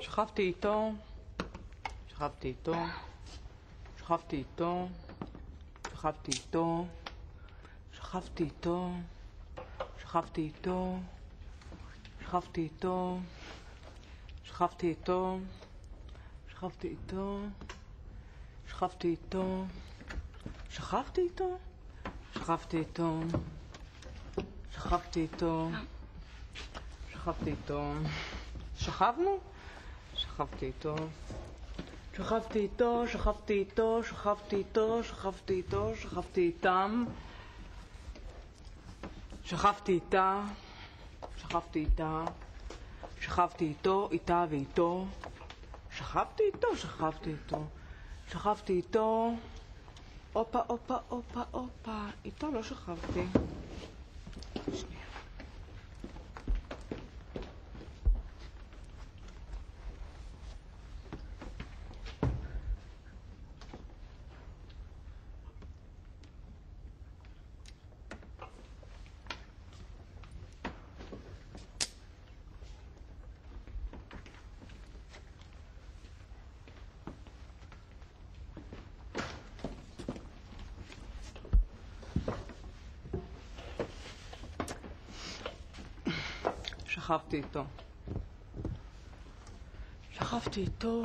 שכבתי איתו, שכבתי איתו, שכבתי איתו, שכבתי איתו, שכבתי איתו, שכבתי איתו, שכבתי איתו, שכבתי איתו, שכבתי איתו, שכבתי איתו, שכבתי איתו, שכבתי איתו, שכבתי איתו, שכבתי איתו, שכבנו? שכבתי איתו, שכבתי איתו, שכבתי איתו, שכבתי איתו, שכבתי איתו, שכבתי איתם, שכבתי איתה, שכבתי איתה, שכבתי איתו, איתה ואיתו, שכבתי איתו, שכבתי איתו, שכבתי איתו, אופה, אופה, אופה, אופה, איתו לא שכבתי. שנייה. שכבתי איתו, שכבתי איתו.